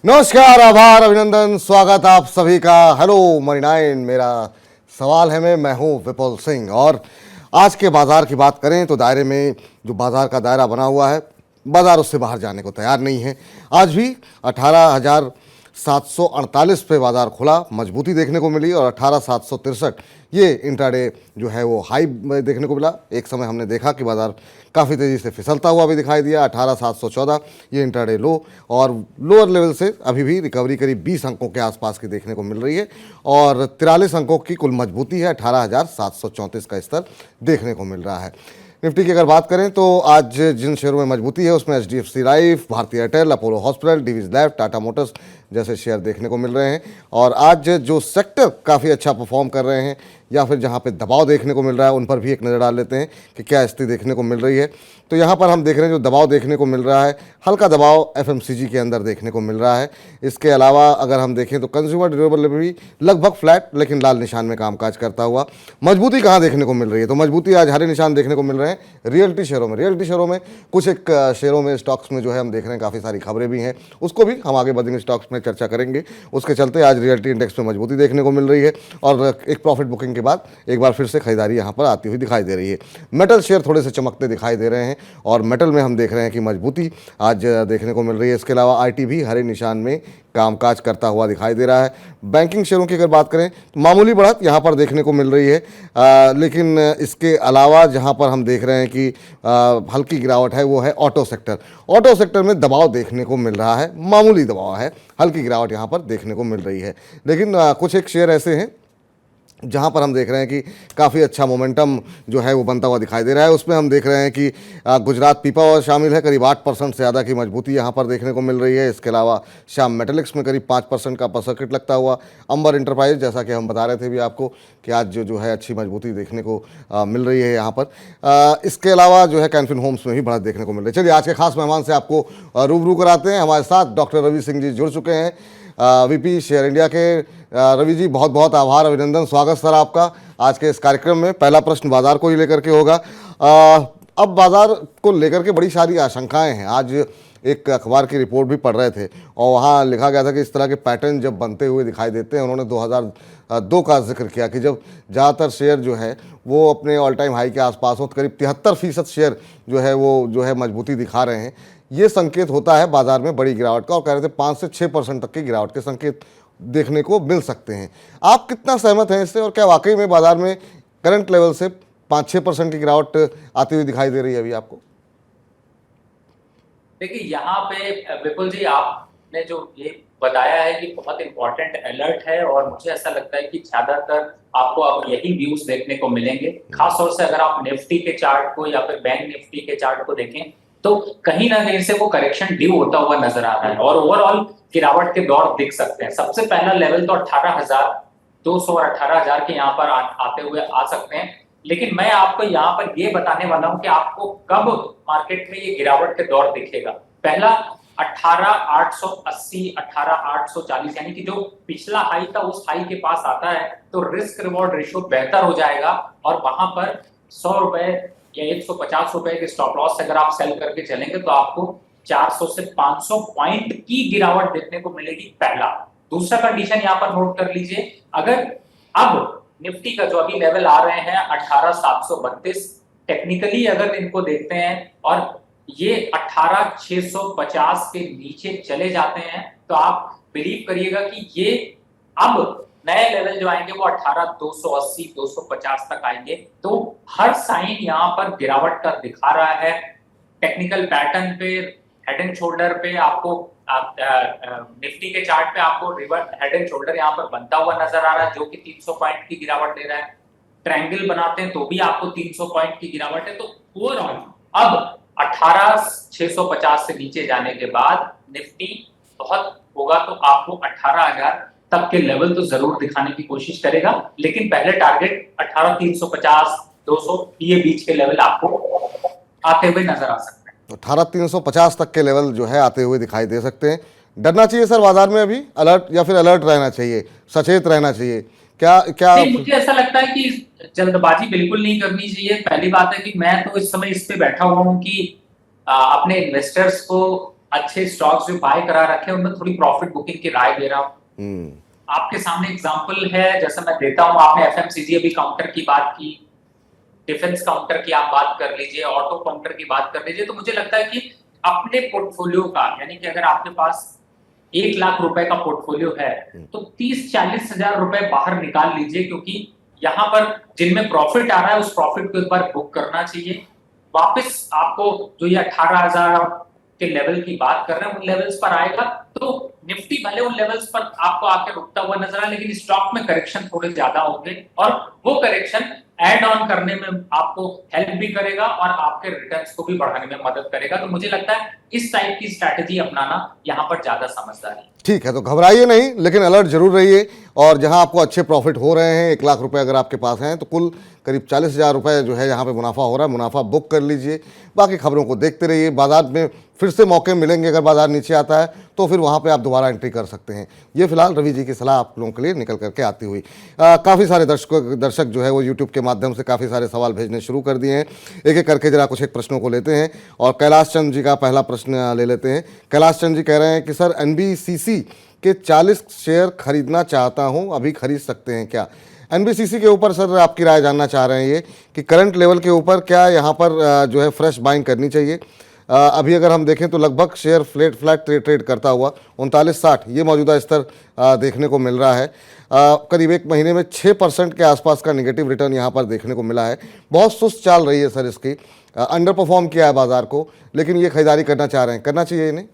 नमस्कार, आभार, अभिनंदन, स्वागत आप सभी का। हेलो मनी 9, मेरा सवाल है मैं हूं विपुल सिंह। और आज के बाजार की बात करें तो दायरे में जो बाजार का दायरा बना हुआ है, बाजार उससे बाहर जाने को तैयार नहीं है। आज भी 18,748 पे बाजार खुला, मजबूती देखने को मिली और 18,763 ये इंट्राडे जो है वो हाई देखने को मिला। एक समय हमने देखा कि बाजार काफ़ी तेज़ी से फिसलता हुआ भी दिखाई दिया। 18,714 ये इंट्राडे लो और लोअर लेवल से अभी भी रिकवरी करीब 20 अंकों के आसपास की देखने को मिल रही है और 43 अंकों की कुल मजबूती है। 18,734 का स्तर देखने को मिल रहा है। निफ्टी की अगर बात करें तो आज जिन शेयरों में मजबूती है उसमें एचडीएफसी लाइफ, भारतीय Airtel, Apollo hospital, Divi's lab, Tata Motors जैसे शेयर देखने को मिल रहे हैं। और आज जो सेक्टर काफ़ी अच्छा परफॉर्म कर रहे हैं या फिर जहां पे दबाव देखने को मिल रहा है उन पर भी एक नज़र डाल लेते हैं कि क्या स्थिति देखने को मिल रही है। तो यहाँ पर हम देख रहे हैं जो दबाव देखने को मिल रहा है, हल्का दबाव एफएमसीजी के अंदर देखने को मिल रहा है। इसके अलावा अगर हम देखें तो कंज्यूमर ड्यूरेबल भी लगभग फ्लैट लेकिन लाल निशान में कामकाज करता हुआ। मजबूती कहाँ देखने को मिल रही है? तो मजबूती आज हरे निशान देखने को मिल रहे हैं रियल्टी शेयरों में। रियल्टी शेयरों में कुछ एक शेयरों में स्टॉक्स में जो है हम देख रहे हैं काफ़ी सारी खबरें भी हैं, उसको भी हम आगे बढ़ेंगे स्टॉक्स में चर्चा करेंगे। उसके चलते आज रियल्टी इंडेक्स में मजबूती देखने को मिल रही है और एक प्रॉफिट बुकिंग के बाद एक बार फिर से खरीदारी यहाँ पर आती हुई दिखाई दे रही है। मेटल शेयर थोड़े से चमकते दिखाई दे रहे हैं और मेटल में हम देख रहे हैं कि मजबूती आज देखने को मिल रही है। इसके अलावा आईटी भी हरे निशान में कामकाज करता हुआ दिखाई दे रहा है। बैंकिंग शेयरों की अगर बात करें तो मामूली बढ़त यहाँ पर देखने को मिल रही है, लेकिन इसके अलावा जहाँ पर हम देख रहे हैं कि हल्की गिरावट है वो है ऑटो सेक्टर। ऑटो सेक्टर में दबाव देखने को मिल रहा है, मामूली दबाव है, हल्की गिरावट यहाँ पर देखने को मिल रही है। लेकिन कुछ एक शेयर ऐसे हैं जहाँ पर हम देख रहे हैं कि काफ़ी अच्छा मोमेंटम जो है वो बनता हुआ दिखाई दे रहा है। उसमें हम देख रहे हैं कि गुजरात पीपावाव शामिल है, करीब 8% से ज़्यादा की मजबूती यहाँ पर देखने को मिल रही है। इसके अलावा श्याम मेटलिक्स में करीब 5% का अपर सर्किट लगता हुआ। अंबर इंटरप्राइज, जैसा कि हम बता रहे थे भी आपको कि आज जो है अच्छी मजबूती देखने को मिल रही है यहाँ पर। इसके अलावा जो है कैनफिन होम्स में भी बढ़त देखने को मिल रही है। चलिए आज के खास मेहमान से आपको रूबरू कराते हैं। हमारे साथ डॉक्टर रवि सिंह जी जुड़ चुके हैं, वीपी शेयर इंडिया के। रवि जी, बहुत बहुत आभार, अभिनंदन, स्वागत सर आपका आज के इस कार्यक्रम में। पहला प्रश्न बाजार को ही लेकर के होगा। अब बाजार को लेकर के बड़ी सारी आशंकाएं हैं। आज एक अखबार की रिपोर्ट भी पढ़ रहे थे और वहाँ लिखा गया था कि इस तरह के पैटर्न जब बनते हुए दिखाई देते हैं। उन्होंने 2002 का जिक्र किया कि जब ज़्यादातर शेयर जो है वो अपने ऑल टाइम हाई के आसपास हो, तो करीब 73% शेयर जो है वो जो है मजबूती दिखा रहे हैं। ये संकेत होता है बाजार में बड़ी गिरावट का और कह रहे थे 5 से 6% तक की गिरावट के संकेत देखने को मिल सकते हैं। आप कितना सहमत हैं इससे और क्या वाकई में बाजार में करंट लेवल से 5-6% की गिरावट आती हुई दिखाई दे रही है अभी आपको? देखिए, यहाँ पे विपुल जी, आपने जो ये बताया है कि बहुत इंपॉर्टेंट अलर्ट है और मुझे ऐसा लगता है कि ज्यादातर आपको अब यही व्यूज देखने को मिलेंगे। खासतौर से अगर आप निफ्टी के चार्ट को या फिर बैंक निफ्टी के चार्ट को देखें तो कहीं ना कहीं से वो करेक्शन ड्यू होता हुआ नजर आ रहा है और ओवरऑल गिरावट के दौर दिख सकते हैं। सबसे पहला लेवल तो 18,200 और 18,000 के यहाँ पर आते हुए आ सकते हैं। लेकिन मैं आपको यहाँ पर ये बताने वाला हूँ कि आपको कब मार्केट में ये गिरावट के दौर दिखेगा। पहला 18,880, 18,840 यानी कि जो पिछला हाई था उस हाई के पास आता है तो रिस्क रिवॉर्ड रेशियो बेहतर हो जाएगा और वहां पर 100 रुपए या 150 रुपए के स्टॉप लॉस से अगर आप सेल करके चलेंगे तो आपको 400 से 500 पॉइंट की गिरावट देखने को मिलेगी। पहला। दूसरा कंडीशन यहाँ पर नोट कर लीजिए, अगर अब निफ्टी का जो अभी लेवल आ रहे हैं 18,732, टेक्निकली अगर इनको देखते हैं और ये 18,650 के नीचे चले जाते हैं तो आप बिलीव करिएगा कि ये अब नए लेवल जो आएंगे वो 18,280, 250 तक आएंगे। तो हर साइन यहाँ पर गिरावट का दिखा रहा है। टेक्निकल पैटर्न पे, हेड एंड शोल्डर पे आपको निफ्टी के चार्ट पे आपको रिवर्स हेड एंड शोल्डर यहाँ पर बनता हुआ नजर आ रहा है जो कि 300 पॉइंट की गिरावट दे रहा है। ट्रायंगल बनाते हैं तो भी आपको 300 पॉइंट की गिरावट है। तो ओवरऑल अब 18,650 से नीचे जाने के बाद निफ्टी बहुत होगा तो आपको 18,000 तक के लेवल तो जरूर दिखाने की कोशिश करेगा, लेकिन पहले टारगेट 18,350, 200 ये बीच के लेवल आपको आते हुए नजर आ सकते हैं। 18,350 तक के लेवल जो है आते हुए दिखाई दे सकते हैं। डरना चाहिए सर बाजार में अभी, अलर्ट या फिर अलर्ट रहना चाहिए, सचेत रहना चाहिए? क्या क्या मुझे ऐसा लगता है कि जल्दबाजी बिल्कुल नहीं करनी चाहिए। पहली बात है कि मैं तो इस समय इस पे बैठा हुआ हूँ कि अपने इन्वेस्टर्स को अच्छे स्टॉक्स जो बाय करा रखे हैं उनमें थोड़ी प्रॉफिट बुकिंग की राय दे रहा हूँ। हम्म। आपके सामने एग्जांपल है, जैसे मैं देता हूँ, आपने एफएमसीजी अभी काउंटर की बात की, डिफेंस काउंटर की आप बात कर लीजिए, ऑटो काउंटर की बात कर लीजिए, तो मुझे लगता है कि अपने पोर्टफोलियो का, यानी कि अगर आपके पास 1 लाख रुपए का पोर्टफोलियो है तो 30-40 हजार रुपए बाहर निकाल लीजिए, क्योंकि यहाँ पर जिनमें प्रॉफिट आ रहा है उस प्रॉफिट को एक बार बुक करना चाहिए। वापस आपको जो ये 18,000 के लेवल की बात कर रहे हैं उन लेवल्स पर आएगा तो निफ्टी भले उन लेवल्स पर आपको आके रुकता हुआ नजर आए, लेकिन स्टॉक में करेक्शन थोड़े ज्यादा होंगे और वो करेक्शन एड ऑन करने में आपको हेल्प भी करेगा और आपके रिटर्न्स को भी बढ़ाने में मदद करेगा। तो मुझे लगता है इस टाइप की स्ट्रैटेजी अपनाना यहाँ पर ज्यादा समझदारी है। ठीक है, तो घबराइए नहीं, लेकिन अलर्ट जरूर रहिए। और जहां आपको अच्छे प्रॉफिट हो रहे हैं, 1 लाख रुपए अगर आपके पास हैं, तो कुल करीब 40,000 रुपए जो है यहाँ पे मुनाफा हो रहा है, मुनाफा बुक कर लीजिए। बाकी खबरों को देखते रहिए, बाजार में फिर से मौके मिलेंगे, अगर बाजार नीचे आता है तो फिर वहाँ पे आप दोबारा एंट्री कर सकते हैं। ये फिलहाल रवि जी की सलाह आप लोगों के लिए निकल करके आती हुई। काफ़ी सारे दर्शक जो है वो यूट्यूब के माध्यम से काफ़ी सारे सवाल भेजने शुरू कर दिए हैं। एक एक करके जरा कुछ एक प्रश्नों को लेते हैं और कैलाश चंद जी का पहला प्रश्न ले लेते हैं। कैलाश चंद जी कह रहे हैं कि सर एनबीसीसी के 40 शेयर खरीदना चाहता हूं, अभी खरीद सकते हैं क्या? एनबीसीसी के ऊपर सर आपकी राय जानना चाह रहे हैं ये कि करंट लेवल के ऊपर क्या यहाँ पर जो है फ्रेश बाइंग करनी चाहिए? अभी अगर हम देखें तो लगभग शेयर फ्लैट ट्रेड करता हुआ 39.60 ये मौजूदा स्तर देखने को मिल रहा है। करीब एक महीने में 6% के आसपास का निगेटिव रिटर्न यहाँ पर देखने को मिला है। बहुत सुस्त चाल रही है सर इसकी, अंडर परफॉर्म किया है बाजार को, लेकिन ये खरीदारी करना चाह रहे हैं, करना चाहिए इन्हें?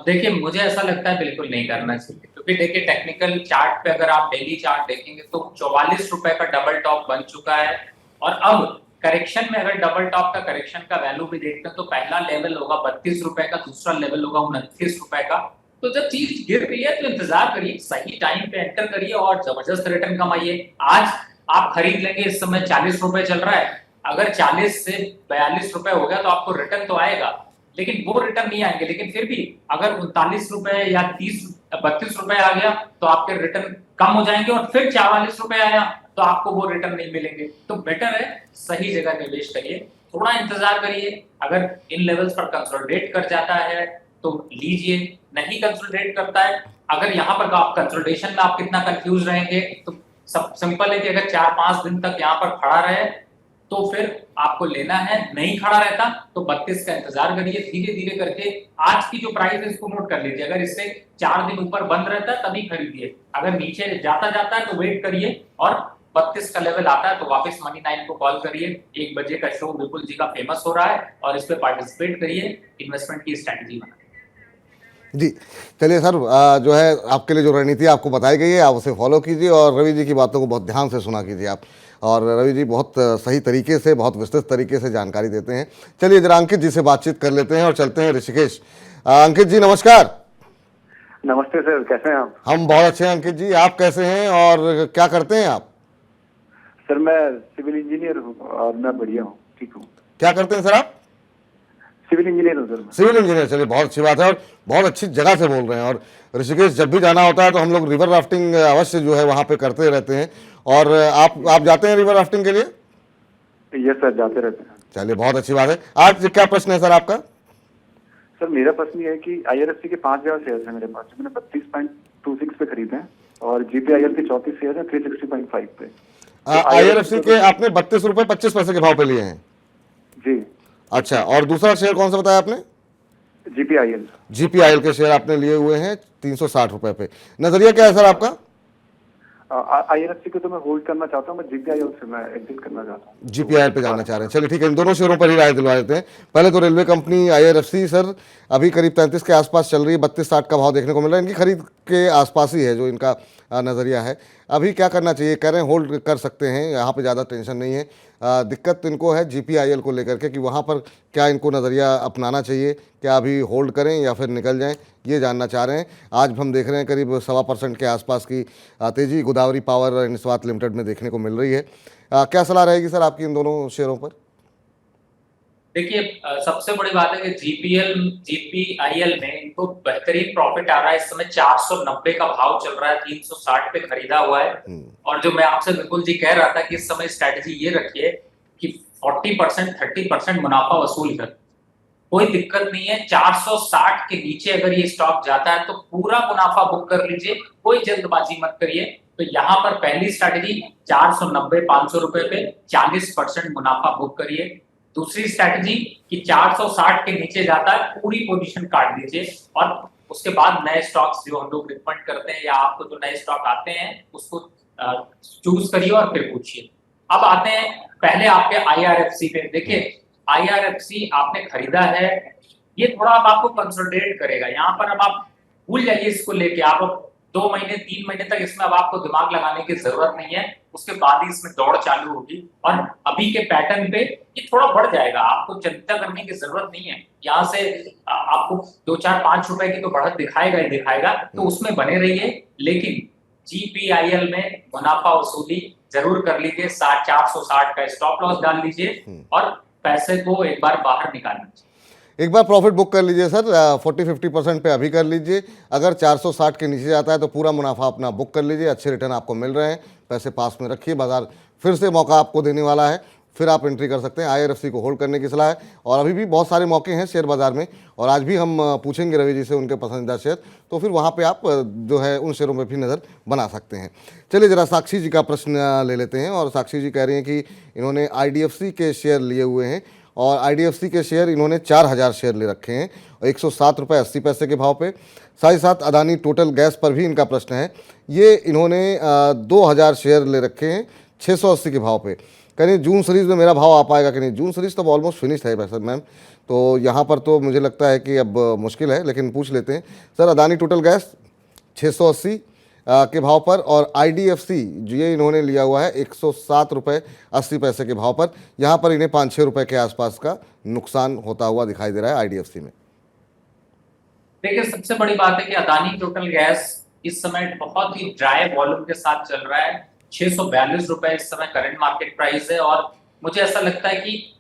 देखिए, मुझे ऐसा लगता है बिल्कुल नहीं करना चाहिए, क्योंकि देखिए टेक्निकल चार्ट पे अगर आप डेली चार्ट देखेंगे तो 44 रुपए का डबल टॉप बन चुका है और अब करेक्शन में अगर डबल टॉप का करेक्शन का वैल्यू भी देखते हैं तो पहला लेवल होगा 32 रुपए का, दूसरा लेवल होगा 29 रुपए का। तो जब चीज गिर रही है तो इंतजार करिए, सही टाइम पे एंटर करिए और जबरदस्त रिटर्न कमाइए। आज आप खरीद लेंगे, इस समय 40 रुपए चल रहा है, अगर 40 से 42 रुपए हो गया तो आपको रिटर्न तो आएगा, लेकिन वो रिटर्न नहीं आएंगे। लेकिन फिर भी अगर 39 रुपए या 32 रुपए आ गया तो आपके रिटर्न कम हो जाएंगे और फिर 44 रुपए आया तो आपको वो रिटर्न नहीं मिलेंगे। तो बेटर है सही जगह निवेश करिए, थोड़ा इंतजार करिए, अगर इन लेवल्स पर कंसोलिडेट कर जाता है तो लीजिए, नहीं कंसोलिडेट करता है, अगर यहाँ पर आप कंसोलिडेशन में आप कितना कंफ्यूज रहेंगे, तो सब सिंपल है कि अगर 4-5 दिन तक यहाँ पर खड़ा रहे तो फिर आपको लेना है, नहीं खड़ा रहता तो 32 का इंतजार करिए, धीरे धीरे करके आज की जो प्राइस है इसको नोट कर लीजिए, अगर इससे 4 दिन ऊपर बंद रहता है तभी खरीदिए, अगर नीचे जाता है तो वेट करिए और 32 का लेवल आता है तो वापस मनी 9 को कॉल करिए। 1 बजे का शो विपुल जी का फेमस हो रहा है और इस पे पार्टिसिपेट करिए, इन्वेस्टमेंट की स्ट्रैटेजी बनाइए। जी चलिए सर, जो है आपके लिए जो रणनीति आपको बताई गई है आप उसे फॉलो कीजिए और रवि जी की बातों को बहुत ध्यान से सुना कीजिए आप। और रवि जी बहुत सही तरीके से, बहुत विस्तृत तरीके से जानकारी देते हैं। चलिए जरा अंकित जी से बातचीत कर लेते हैं और चलते हैं ऋषिकेश। अंकित जी नमस्कार। नमस्ते सर, कैसे हैं आप? हम बहुत अच्छे हैं अंकित जी, आप कैसे हैं और क्या करते हैं आप? सर मैं सिविल इंजीनियर हूँ और मैं बढ़िया हूँ, ठीक हूँ। क्या करते हैं सर आप? सिविल इंजीनियर हूँ सर मैं। सिविल इंजीनियर, चलिए बहुत अच्छी बात है और बहुत अच्छी जगह से बोल रहे हैं। और ऋषिकेश जब भी जाना होता है तो हम लोग रिवर राफ्टिंग अवश्य जो है वहाँ पे करते रहते हैं। और आप जाते हैं रिवर राफ्टिंग के लिए? यस सर, जाते रहते हैं। चलिए बहुत अच्छी बात है। आज क्या प्रश्न है सर आपका? सर मेरा प्रश्न ये है कि IRFC के 5,000 शेयर है मेरे पास, जो मैंने 32.26 पे खरीदे हैं और GPIL के 34 शेयर है 360.5 पे। IRFC के आपने 32 रुपए 25 पैसे के भाव पे लिए हैं? जी। अच्छा, और दूसरा शेयर कौन सा बताया आपने? GPIL के शेयर आपने लिए हुए हैं 360 रुपए पे। नजरिया क्या है सर आपका? IRFC को तो मैं होल्ड करना चाहता हूँ, मैं GPIL से मैं एग्जिट करना चाहता हूँ। GPIL पे जाना चाह रहे हैं, चलिए ठीक है, इन दोनों शेयरों पर ही राय दिलवा देते हैं। पहले तो रेलवे कंपनी IRFC सर अभी करीब 33 के आसपास चल रही है, 32-60 का भाव देखने को मिल रहा है। इनकी खरीद के आसपास ही है जो इनका नज़रिया है। अभी क्या करना चाहिए? कह रहे हैं होल्ड कर सकते हैं, यहाँ पे ज़्यादा टेंशन नहीं है। दिक्कत इनको है GPIL को लेकर के कि वहाँ पर क्या इनको नज़रिया अपनाना चाहिए, क्या अभी होल्ड करें या फिर निकल जाएं, ये जानना चाह रहे हैं। आज हम देख रहे हैं करीब 1.25% के आसपास की तेज़ी गोदावरी पावर एंड इस्पात लिमिटेड में देखने को मिल रही है। क्या सलाह रहेगी सर आपकी इन दोनों शेयरों पर? देखिए, सबसे बड़ी बात है कि GPIL में इनको बेहतरीन प्रॉफिट आ रहा है। इस समय 490 का भाव चल रहा है, 360 पे खरीदा हुआ है। और जो मैं आपसे विपुल जी कह रहा था कि इस समय स्ट्रैटेजी ये रखिए कि 40% 30% मुनाफा वसूल कर कोई दिक्कत नहीं है। 460 के नीचे अगर ये स्टॉक जाता है तो पूरा मुनाफा बुक कर लीजिए, कोई जल्दबाजी मत करिए। तो यहाँ पर पहली स्ट्रैटेजी 490-500 रुपए पे 40% मुनाफा बुक करिए। दूसरी स्ट्रैटेजी कि 460 के नीचे जाता है, पूरी पोजीशन काट दीजिए और उसके बाद नए स्टॉक्स जो हम लोग रिकमेंड करते हैं या आपको जो नए स्टॉक आते हैं उसको चूज करिए और फिर पूछिए। अब आते हैं पहले आपके IRFC पे। देखिए IRFC आपने खरीदा है, ये थोड़ा अब आपको कंसोलिडेट करेगा। यहाँ पर अब आप भूल जाइए इसको लेके, आप 2 महीने 3 महीने तक इसमें अब आपको दिमाग लगाने की जरूरत नहीं है, उसके बाद ही इसमें दौड़ चालू होगी। और अभी के पैटर्न पे ये थोड़ा बढ़ जाएगा, आपको चिंता करने की जरूरत नहीं है। यहाँ से आपको 2-4-5 रुपए की तो बढ़त दिखाएगा ही दिखाएगा, तो उसमें बने रहिए। लेकिन GPIL में मुनाफा वसूली जरूर कर लीजिए, 460 का स्टॉप लॉस डाल लीजिए और पैसे को एक बार बाहर निकाल लीजिए। एक बार प्रॉफिट बुक कर लीजिए सर, 40-50% पे अभी कर लीजिए। अगर 460 के नीचे जाता है तो पूरा मुनाफा अपना बुक कर लीजिए, अच्छे रिटर्न आपको मिल रहे हैं। पैसे पास में रखिए, बाजार फिर से मौका आपको देने वाला है, फिर आप एंट्री कर सकते हैं। IRFC को होल्ड करने की सलाह है और अभी भी बहुत सारे मौके हैं शेयर बाजार में, और आज भी हम पूछेंगे रवि जी से उनके पसंदीदा शेयर, तो फिर वहाँ पे आप जो है उन शेयरों में भी नज़र बना सकते हैं। चलिए ज़रा साक्षी जी का प्रश्न ले लेते हैं। और साक्षी जी कह रही हैं कि इन्होंने IDFC के शेयर लिए हुए हैं और IDFC के शेयर इन्होंने 4000 शेयर ले रखे हैं और 107 रुपये 80 पैसे के भाव पे। साथ ही साथ अदानी टोटल गैस पर भी इनका प्रश्न है, ये इन्होंने 2000 शेयर ले रखे हैं 680 के भाव पे। कहीं जून सीरीज़ में मेरा भाव आ पाएगा कि नहीं? जून सीरीज़ तो ऑलमोस्ट फिनिश है वैसे मैम, तो यहाँ पर तो मुझे लगता है कि अब मुश्किल है, लेकिन पूछ लेते हैं। सर अदानी टोटल गैस 680 के भाव पर और IDFC जो ये इन्होंने लिया हुआ है 107 रुपये 80 पैसे के भाव पर। यहाँ पर इन्हें 5-6 रुपये के आसपास का नुकसान होता हुआ दिखाई दे रहा है IDFC में। देखिए सबसे बड़ी बात है कि अदानी टोटल गैस इस समय बहुत ही ड्राई वॉल्यूम के साथ चल रहा है। 642 रुपए इस समय करंट मार्केट प्राइस है और मुझे ऐसा लगता है कि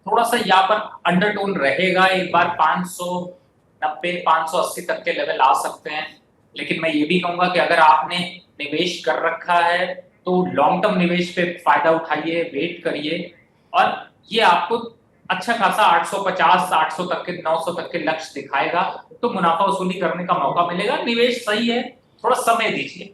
थोड़ा सा यहाँ पर अंडरटोन रहेगा। एक बार 590-580 तक के लेवल आ सकते हैं, लेकिन मैं ये भी कहूंगा कि अगर आपने निवेश कर रखा है तो लॉन्ग टर्म निवेश पे फायदा उठाइए, वेट करिए और ये आपको अच्छा खासा 850-800 तक के 900 तक के लक्ष्य दिखाएगा, तो मुनाफा वसूली करने का मौका मिलेगा। निवेश सही है, थोड़ा समय दीजिए।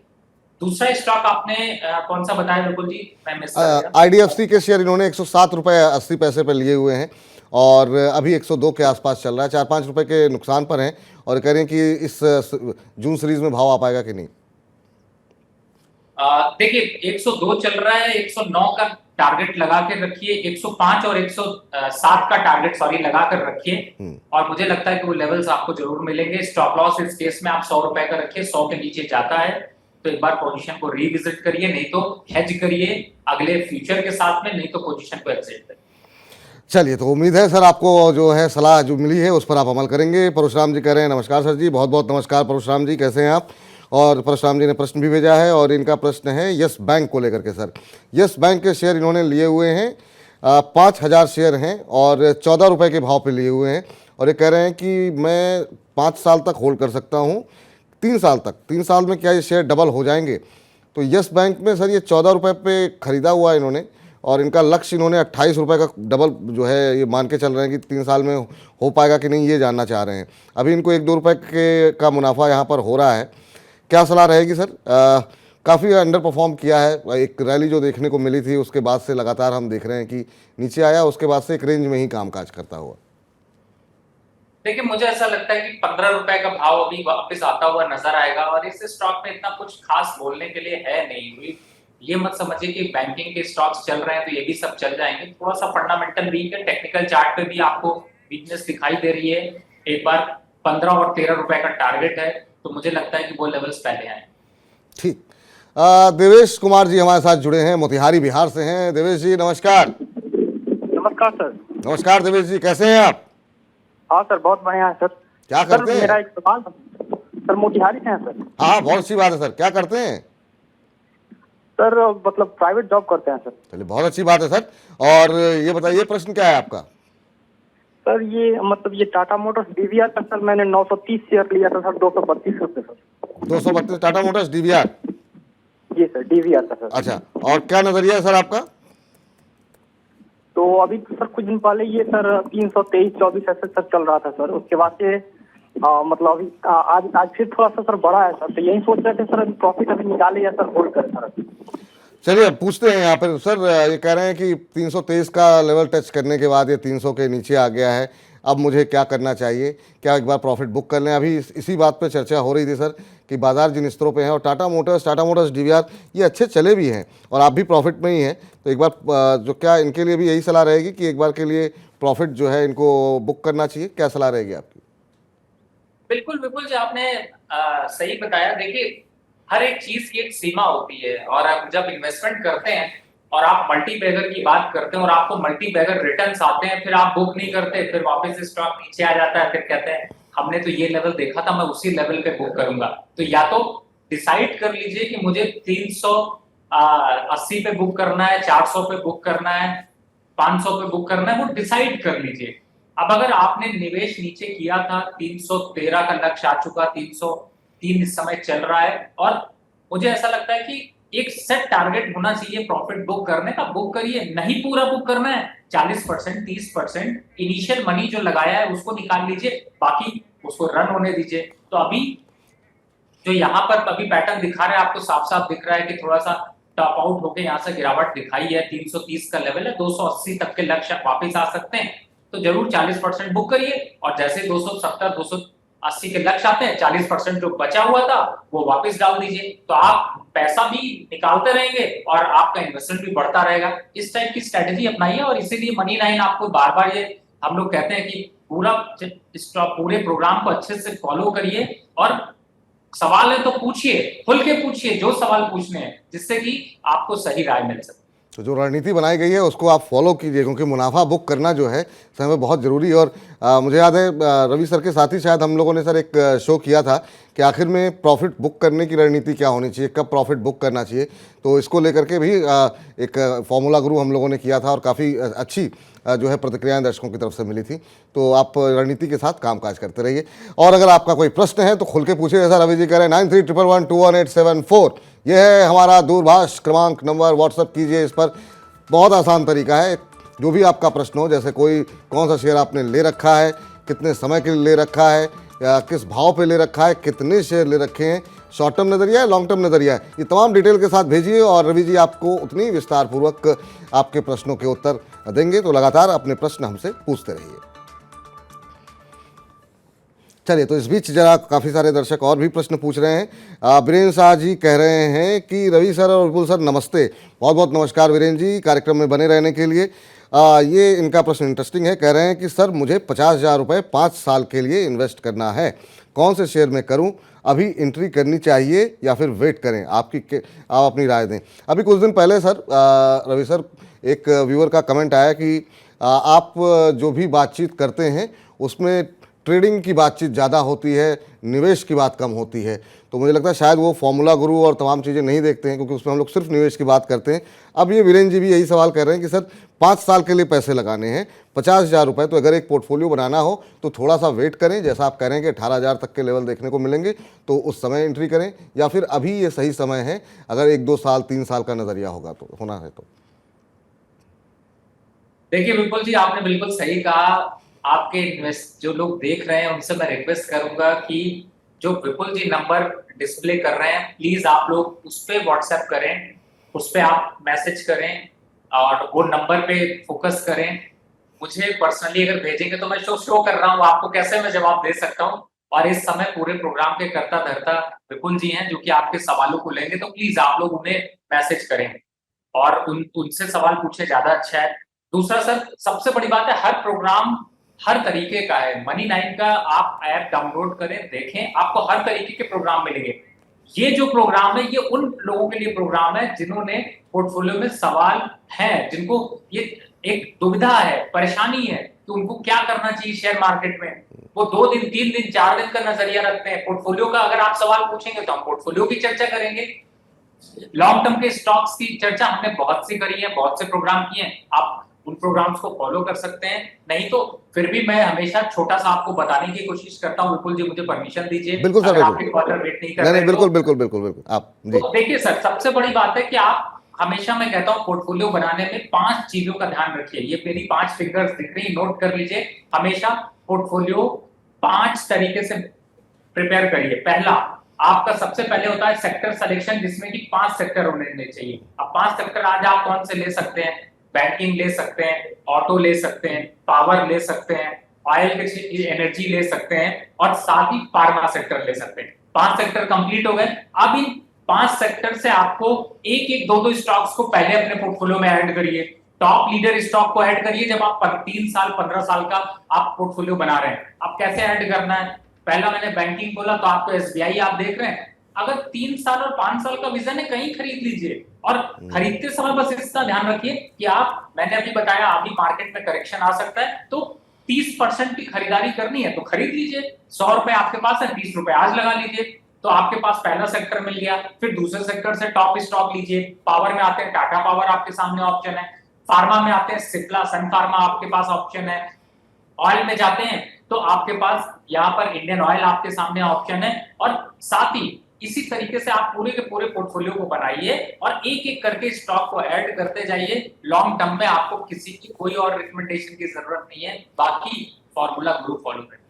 दूसरा स्टॉक आपने कौन सा बताया बिल्कुल जी, मैं मिस कर गया। IDFC के शेयर इन्होंने 107 रुपये 80 पैसे पे लिए हुए हैं और अभी 102 के आसपास चल रहा है, 4-5 रुपए के नुकसान पर हैं और कह रहे हैं कि इस जून सीरीज में भाव आ पाएगा कि नहीं? देखिए 102 चल रहा है, 109 का टारगेट लगा के रखिए, 105 और 107 का टारगेट लगा कर रखिए और मुझे लगता है कि वो लेवल्स आपको जरूर मिलेंगे। स्टॉप लॉस इस केस में आप 100 रुपए का रखिए, 100 के नीचे जाता है तो एक बार पोजीशन को रिविजिट करिए, नहीं तो हेज करिए अगले फ्यूचर के साथ में, नहीं तो पोजीशन को एग्जिट करिए। चलिए, तो उम्मीद है सर आपको जो है सलाह जो मिली है उस पर आप अमल करेंगे। परशुराम जी कह रहे हैं नमस्कार सर जी। बहुत बहुत नमस्कार परशुराम जी, कैसे हैं आप? और परशुराम जी ने प्रश्न भी भेजा है और इनका प्रश्न है यस बैंक को लेकर के। सर यस बैंक के शेयर इन्होंने लिए हुए हैं, 5000 शेयर हैं और 14 रुपये के भाव पे लिए हुए हैं और ये कह रहे हैं कि मैं 5 साल तक होल्ड कर सकता हूँ, 3 साल तक, 3 साल में क्या ये शेयर डबल हो जाएंगे? तो यस बैंक में सर ये 14 रुपये पे ख़रीदा हुआ है इन्होंने और इनका लक्ष्य इन्होंने 28 रुपये का डबल जो है ये मान के चल रहे हैं कि 3 साल में हो पाएगा कि नहीं, ये जानना चाह रहे हैं। अभी इनको 1-2 रुपये का मुनाफा यहाँ पर हो रहा है, क्या सलाह रहेगी सर? काफ़ी अंडर परफॉर्म किया है, एक रैली जो देखने को मिली थी उसके बाद से लगातार हम देख रहे हैं कि नीचे आया, उसके बाद से एक रेंज में ही कामकाज करता हुआ। देखिए मुझे ऐसा लगता है कि 15 रुपए का भाव अभी वापस आता हुआ नजर आएगा और इस स्टॉक में इतना कुछ खास बोलने के लिए है नहीं। ये मत समझिए कि बैंकिंग के स्टॉक्स चल रहे हैं तो ये भी सब चल जाएंगे। थोड़ा सा फंडामेंटल वीक है, टेक्निकल चार्ट पे भी आपको वीकनेस दिखाई दे रही है। एक बार 15 और 13 रुपए का टारगेट है, तो मुझे लगता है कि वो लेवल्स पहले आए। ठीक, देवेश कुमार जी हमारे साथ जुड़े हैं, मोतिहारी बिहार से हैं। देवेश जी नमस्कार। नमस्कार सर। नमस्कार देवेश जी, कैसे हैं आप? हाँ सर, बहुत बढ़िया है सर। क्या करते हैं? मेरा एक सवाल सर, मोतिहारी से है सर। हाँ, बहुत अच्छी बात है सर। क्या करते हैं सर? मतलब प्राइवेट जॉब करते हैं सर। चलिए, बहुत अच्छी बात है सर। और ये बताइए प्रश्न क्या है आपका? सर ये मतलब ये टाटा मोटर्स डीवीआर का सर मैंने 930 शेयर लिया था सर, 232 रुपये सर। 232 Tata motors DVR? जी सर, डीवीआर का सर। अच्छा, और क्या नजरिया है सर आपका? तो तो अभी सर कुछ दिन पहले ये सर 323-24 ऐसे सर चल रहा था सर। उसके बाद से मतलब अभी आज फिर थोड़ा सा सर बढ़ा है सर। तो यही सोच रहे थे सर अभी प्रॉफिट अभी निकाले या सर होल्ड करें सर। चलिए पूछते हैं यहाँ पर सर, ये कह रहे हैं कि 323 का लेवल टच करने के बाद ये 300 के नीचे आ गया है, अब मुझे क्या करना चाहिए, क्या एक बार प्रॉफिट बुक कर लें? अभी इसी बात पे चर्चा हो रही थी सर कि बाजार जिन स्तरों पे है, और टाटा मोटर्स डीवीआर ये अच्छे चले भी हैं और आप भी प्रॉफिट में ही हैं, तो एक बार जो क्या इनके लिए भी यही सलाह रहेगी कि एक बार के लिए प्रॉफिट जो है इनको बुक करना चाहिए? क्या सलाह रहेगी आपकी? बिल्कुल बिल्कुल जी, आपने सही बताया। देखिए, हर एक चीज की एक सीमा होती है, और आप जब इन्वेस्टमेंट करते हैं और आप मल्टी बैगर की बात करते हैं और आपको मल्टी बैगर रिटर्न्स आते हैं, फिर आप बुक नहीं करते, फिर वापस स्टॉक नीचे आ जाता है, फिर कहते हैं हमने तो ये लेवल देखा था, मैं उसी लेवल पे बुक करूंगा। तो या तो डिसाइड कर लीजिए कि मुझे 380 पे बुक करना है, 400 पे बुक करना है, 500 पे बुक करना है, वो डिसाइड कर लीजिए। अब अगर आपने निवेश नीचे किया था, 313 का लक्ष्य आ चुका, 303 इस समय चल रहा है, और मुझे ऐसा लगता है कि एक सेट टारगेट होना चाहिए प्रॉफिट बुक करने का। बुक करिए, नहीं पूरा बुक करना है, 40%, 30% इनिशियल मनी जो लगाया है उसको निकाल लीजिए, बाकी उसको रन होने दीजिए। तो अभी जो यहाँ पर अभी पैटर्न दिखा रहा है, आपको साफ साफ दिख रहा है कि थोड़ा सा टॉप आउट होके यहाँ से गिरावट दिखाई है। 330 का लेवल है, 280 तक के लक्ष्य वापस आ सकते हैं, तो जरूर 40% बुक करिए, और जैसे 270 280 के लक्ष्य आते हैं, 40% जो बचा हुआ था वो वापस डाल दीजिए। तो आप पैसा भी निकालते रहेंगे और आपका इन्वेस्टमेंट भी बढ़ता रहेगा। इस टाइप की स्ट्रेटेजी अपनाइए, और इसीलिए मनी लाइन आपको बार बार ये हम लोग कहते हैं कि पूरे प्रोग्राम को अच्छे से फॉलो करिए, और सवाल है तो पूछिए, खुल के पूछिए जो सवाल पूछने हैं, जिससे कि आपको सही राय मिल सके। तो जो रणनीति बनाई गई है उसको आप फॉलो कीजिए, क्योंकि मुनाफा बुक करना जो है समय में बहुत ज़रूरी है। और मुझे याद है रवि सर के साथ ही शायद हम लोगों ने सर एक शो किया था कि आखिर में प्रॉफिट बुक करने की रणनीति क्या होनी चाहिए, कब प्रॉफिट बुक करना चाहिए, तो इसको लेकर के भी एक फॉर्मूला गुरु हम लोगों ने किया था, और काफ़ी अच्छी जो है प्रतिक्रियाएं दर्शकों की तरफ से मिली थी। तो आप रणनीति के साथ कामकाज करते रहिए, और अगर आपका कोई प्रश्न है तो खुल के पूछिए, जैसा रवि जी कह रहे हैं। 9311211874 ये है हमारा दूरभाष क्रमांक नंबर, व्हाट्सअप कीजिए इस पर। बहुत आसान तरीका है, जो भी आपका प्रश्न हो, जैसे कोई कौन सा शेयर आपने ले रखा है, कितने समय के लिए ले रखा है, या किस भाव पे ले रखा है, कितने शेयर ले रखे हैं, शॉर्ट टर्म नज़रिया है, लॉन्ग टर्म नज़रिया है, ये तमाम डिटेल के साथ भेजिए, और रवि जी आपको उतनी विस्तार पूर्वक आपके प्रश्नों के उत्तर देंगे। तो लगातार अपने प्रश्न हमसे पूछते रहिए। चलिए, तो इस बीच जरा काफ़ी सारे दर्शक और भी प्रश्न पूछ रहे हैं। वीरेंद्र शाह जी कह रहे हैं कि रवि सर और विपुल सर नमस्ते। बहुत बहुत नमस्कार वीरेंद्र जी, कार्यक्रम में बने रहने के लिए। ये इनका प्रश्न इंटरेस्टिंग है। कह रहे हैं कि सर मुझे 50,000 रुपये 5 साल के लिए इन्वेस्ट करना है, कौन से शेयर में करूं, अभी एंट्री करनी चाहिए या फिर वेट करें? आप अपनी राय दें। अभी कुछ दिन पहले सर रवि सर एक व्यूअर का कमेंट आया कि आप जो भी बातचीत करते हैं उसमें ट्रेडिंग की बातचीत ज़्यादा होती है, निवेश की बात कम होती है। तो मुझे लगता है शायद वो फॉर्मूला गुरु और तमाम चीज़ें नहीं देखते हैं, क्योंकि उसमें हम लोग सिर्फ निवेश की बात करते हैं। अब ये वीरेंद्र जी भी यही सवाल कर रहे हैं कि सर 5 साल के लिए पैसे लगाने हैं, 50,000 रुपये, तो अगर एक पोर्टफोलियो बनाना हो तो थोड़ा सा वेट करें, जैसा आप कह रहे हैं कि 18,000 तक के लेवल देखने को मिलेंगे, तो उस समय एंट्री करें, या फिर अभी ये सही समय है अगर 1-2 साल 3 साल का नज़रिया होगा तो होना है तो? देखिए विपुल जी, आपने बिल्कुल सही कहा। आपके जो लोग देख रहे हैं उनसे मैं रिक्वेस्ट करूंगा कि जो विपुल जी नंबर डिस्प्ले कर रहे हैं, प्लीज आप लोग उस पर व्हाट्सएप करें, उस पर आप मैसेज करें और वो नंबर पे फोकस करें। मुझे पर्सनली अगर भेजेंगे तो मैं शो कर रहा हूँ आपको, कैसे मैं जवाब दे सकता हूँ। और इस समय पूरे प्रोग्राम के कर्ता धर्ता विपुल जी हैं, जो कि आपके सवालों को लेंगे, तो प्लीज आप लोग उन्हें मैसेज करें और उनसे सवाल पूछे, ज्यादा अच्छा है। दूसरा सर, सबसे बड़ी बात है, हर प्रोग्राम हर तरीके का है। मनी लाइन का आप ऐप डाउनलोड करें, देखें, आपको हर तरीके के प्रोग्राम मिलेंगे। ये जो प्रोग्राम है ये उन लोगों के लिए प्रोग्राम है जिन्होंने पोर्टफोलियो में सवाल है, जिनको ये एक दुविधा है, परेशानी है कि उनको क्या करना चाहिए शेयर मार्केट में। वो 2 दिन 3 दिन 4 दिन का नजरिया रखते हैं। पोर्टफोलियो का अगर आप सवाल पूछेंगे तो हम पोर्टफोलियो की चर्चा करेंगे। लॉन्ग टर्म के स्टॉक्स की चर्चा हमने बहुत सी करी है, बहुत से प्रोग्राम किए हैं। आप उन प्रोग्राम्स को फॉलो कर सकते हैं। नहीं तो फिर भी मैं हमेशा छोटा सा आपको बताने की कोशिश करता हूँ। विपुल जी मुझे परमिशन दीजिए। बिल्कुल सर, आप वेट नहीं कर रहे, बिल्कुल आप जी। तो देखिए सर, सबसे बड़ी बात है कि आप हमेशा मैं कहता हूं पोर्टफोलियो बनाने में 5 चीजों का ध्यान रखिए। ये मेरी 5 फिंगर्स दिख रही, नोट कर लीजिए। हमेशा पोर्टफोलियो 5 तरीके से प्रिपेयर करिए। पहला, आपका सबसे पहले होता है सेक्टर सिलेक्शन, जिसमें कि 5 सेक्टर होने चाहिए। अब 5 सेक्टर आज आप कौन से ले सकते हैं? बैंकिंग ले सकते हैं, ऑटो ले सकते हैं, पावर ले सकते हैं, ऑयल एनर्जी ले सकते हैं, और साथ ही फार्मा सेक्टर ले सकते हैं। 5 सेक्टर कंप्लीट हो गए। अब इन 5 सेक्टर से आपको एक एक दो दो स्टॉक्स को पहले अपने पोर्टफोलियो में ऐड करिए। टॉप लीडर स्टॉक को ऐड करिए जब आप 3 साल 15 साल का आप पोर्टफोलियो बना रहे हैं। अब कैसे ऐड करना है? पहला मैंने बैंकिंग बोला, तो आपको एसबीआई आप देख रहे हैं। अगर 3 साल और 5 साल का विजन है, कहीं खरीद लीजिए। और खरीदते समय बस इसका ध्यान रखिए कि आप, मैंने अभी बताया, अभी मार्केट में करेक्शन आ सकता है, तो 30% की खरीदारी करनी है तो खरीद लीजिए। 100 रुपए आपके पास है, 30 रुपए आज लगा लीजिए, तो आपके पास पहला सेक्टर मिल गया। फिर दूसरे सेक्टर से टॉप स्टॉक लीजिए। पावर में आते हैं, टाटा पावर आपके सामने ऑप्शन है। फार्मा में आते हैं, सिप्ला, सन फार्मा आपके पास ऑप्शन है। ऑयल में जाते हैं तो आपके पास यहाँ पर इंडियन ऑयल आपके सामने ऑप्शन है। और साथ ही इसी तरीके से आप पूरे के पूरे पोर्टफोलियो को बनाइए और एक एक करके स्टॉक को ऐड करते जाइए। लॉन्ग टर्म में आपको किसी की कोई और रिकमेंडेशन की जरूरत नहीं है, बाकी फॉर्मूला गुरु फॉलो करें।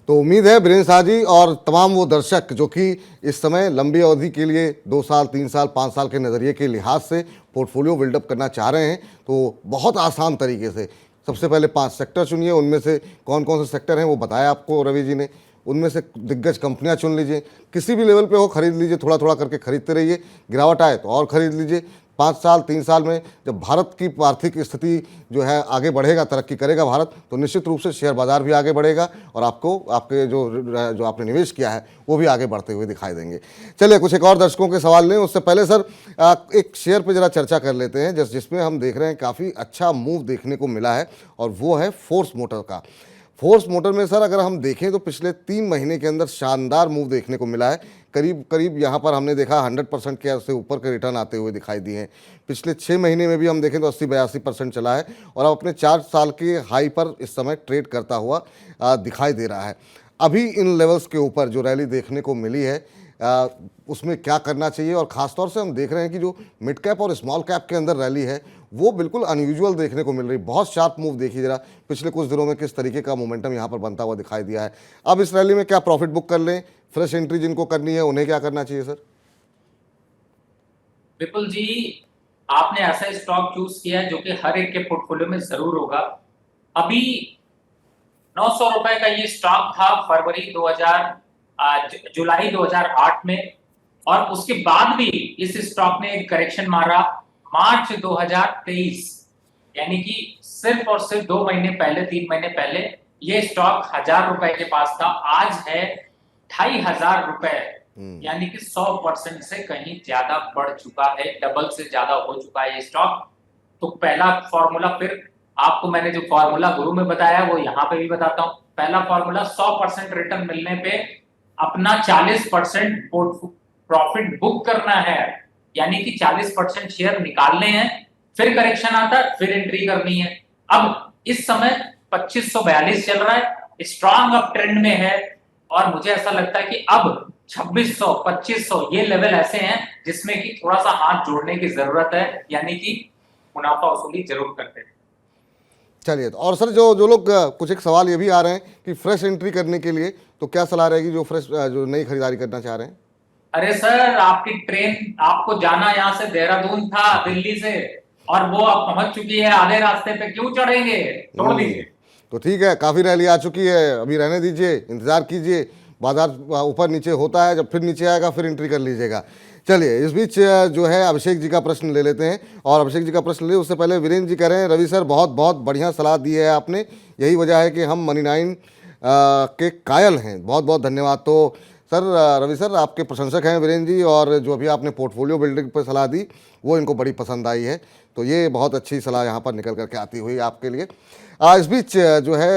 तो उम्मीद है वीरेंद्र शाह जी और तमाम वो दर्शक जो कि इस समय लंबी अवधि के लिए 2 साल 3 साल 5 साल के नज़रिए के लिहाज से पोर्टफोलियो बिल्डअप करना चाह रहे हैं, तो बहुत आसान तरीके से सबसे पहले 5 सेक्टर चुनिए। उनमें से कौन कौन से सेक्टर हैं वो बताया आपको रवि जी ने। उनमें से दिग्गज कंपनियां चुन लीजिए, किसी भी लेवल पे हो खरीद लीजिए, थोड़ा थोड़ा करके खरीदते रहिए। गिरावट आए तो और खरीद लीजिए। 5 साल 3 साल में जब भारत की आर्थिक स्थिति जो है आगे बढ़ेगा, तरक्की करेगा भारत, तो निश्चित रूप से शेयर बाजार भी आगे बढ़ेगा और आपको आपके जो आपने निवेश किया है वो भी आगे बढ़ते हुए दिखाई देंगे। चलिए कुछ एक और दर्शकों के सवाल लें, उससे पहले सर एक शेयर पे ज़रा चर्चा कर लेते हैं जिसमें हम देख रहे हैं काफ़ी अच्छा मूव देखने को मिला है, और वो है फोर्स मोटर का। फोर्स मोटर में सर अगर हम देखें तो पिछले 3 महीने के अंदर शानदार मूव देखने को मिला है। करीब करीब यहाँ पर हमने देखा 100% के से ऊपर के रिटर्न आते हुए दिखाई दिए हैं। पिछले 6 महीने में भी हम देखें तो 80-82% चला है और अब अपने 4 साल के हाई पर इस समय ट्रेड करता हुआ दिखाई दे रहा है। अभी इन लेवल्स के ऊपर जो रैली देखने को मिली है उसमें क्या करना चाहिए? और ख़ासतौर से हम देख रहे हैं कि जो मिड कैप और स्मॉल कैप के अंदर रैली है वो बिल्कुल अनयूजुअल देखने को मिल रही, बहुत शार्प मूव देखिए जरा पिछले कुछ दिनों में किस तरीके का मोमेंटम यहाँ पर बनता हुआ दिखाई दिया है। अब इस रैली में क्या प्रॉफिट बुक कर लें? फ्रेश एंट्री जिनको करनी है उन्हें क्या करना चाहिए सर? विपुल जी, आपने ऐसा स्टॉक चूज किया है जो कि हर एक के पोर्टफोलियो में जरूर होगा। अभी 900 रुपए का ये स्टॉक था जुलाई 2008 में, और उसके बाद भी इस स्टॉक ने एक करेक्शन मारा मार्च 2023, यानी कि सिर्फ और सिर्फ 2 महीने पहले, 3 महीने पहले ये स्टॉक 1000 रुपए के पास था। आज है 2500 रुपए, यानी कि 100% से कहीं ज्यादा बढ़ चुका है, डबल से ज्यादा हो चुका है ये स्टॉक। तो पहला फॉर्मूला, फिर आपको मैंने जो फॉर्मूला गुरु में बताया वो यहाँ पे भी बताता हूँ। पहला फॉर्मूला, 100% रिटर्न मिलने पे अपना 40% प्रॉफिट बुक करना है, यानी कि 40% शेयर निकालने हैं। फिर करेक्शन आता है, फिर एंट्री करनी है। अब इस समय 2542 चल रहा है, स्ट्रॉन्ग अप ट्रेंड में है, और मुझे ऐसा लगता है कि अब 2600 2500 ये लेवल ऐसे हैं जिसमें कि थोड़ा सा हाथ जोड़ने की जरूरत है, यानी कि मुनाफा वसूली जरूर करते हैं। चलिए, तो और सर जो लोग कुछ एक सवाल ये भी आ रहे हैं कि फ्रेश एंट्री करने के लिए तो क्या सलाह रहेगी जो नई खरीदारी करना चाह रहे हैं? अरे सर, आपकी ट्रेन, आपको जाना यहाँ से देहरादून था दिल्ली से, और वो अब पहुंच चुकी है आधे रास्ते पे, क्यों चढ़ेंगे? छोड़ दीजिए। तो ठीक है, काफ़ी रैली आ चुकी है, अभी रहने दीजिए, इंतजार कीजिए, बाजार ऊपर नीचे होता है, जब फिर नीचे आएगा फिर एंट्री कर लीजिएगा। चलिए, इस बीच जो है अभिषेक जी का प्रश्न ले लेते हैं, और अभिषेक जी का प्रश्न ले उससे पहले वीरेंद्र जी कह रहे हैं रवि सर बहुत बहुत बढ़िया सलाह दी है आपने, यही वजह है कि हम मनी 9 के कायल हैं, बहुत बहुत धन्यवाद। तो सर रवि सर आपके प्रशंसक हैं वीरेंद्र जी, और जो अभी आपने पोर्टफोलियो बिल्डिंग पर सलाह दी वो इनको बड़ी पसंद आई है, तो ये बहुत अच्छी सलाह यहाँ पर निकल करके आती हुई आपके लिए। इस बीच जो है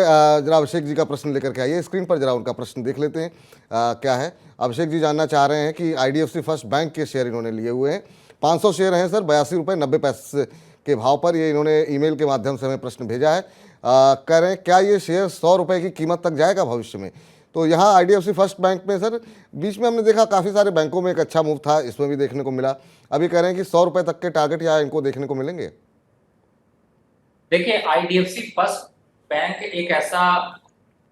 जरा अभिषेक जी का प्रश्न लेकर के आइए, स्क्रीन पर जरा उनका प्रश्न देख लेते हैं क्या है। अभिषेक जी जानना चाह रहे हैं कि IDFC फर्स्ट बैंक के शेयर इन्होंने लिए हुए हैं, 500 शेयर हैं सर, 82.90 के भाव पर, ये इन्होंने ईमेल के माध्यम से हमें प्रश्न भेजा है। कह रहे हैं क्या ये शेयर 100 रुपये की कीमत तक जाएगा भविष्य में? तो यहाँ IDFC फर्स्ट बैंक में सर बीच में हमने देखा काफ़ी सारे बैंकों में एक अच्छा मूव था, इसमें भी देखने को मिला। अभी कह रहे हैं कि 100 रुपए तक के टारगेट यहाँ इनको देखने को मिलेंगे। देखिए, आईडीएफसी फर्स्ट बैंक एक ऐसा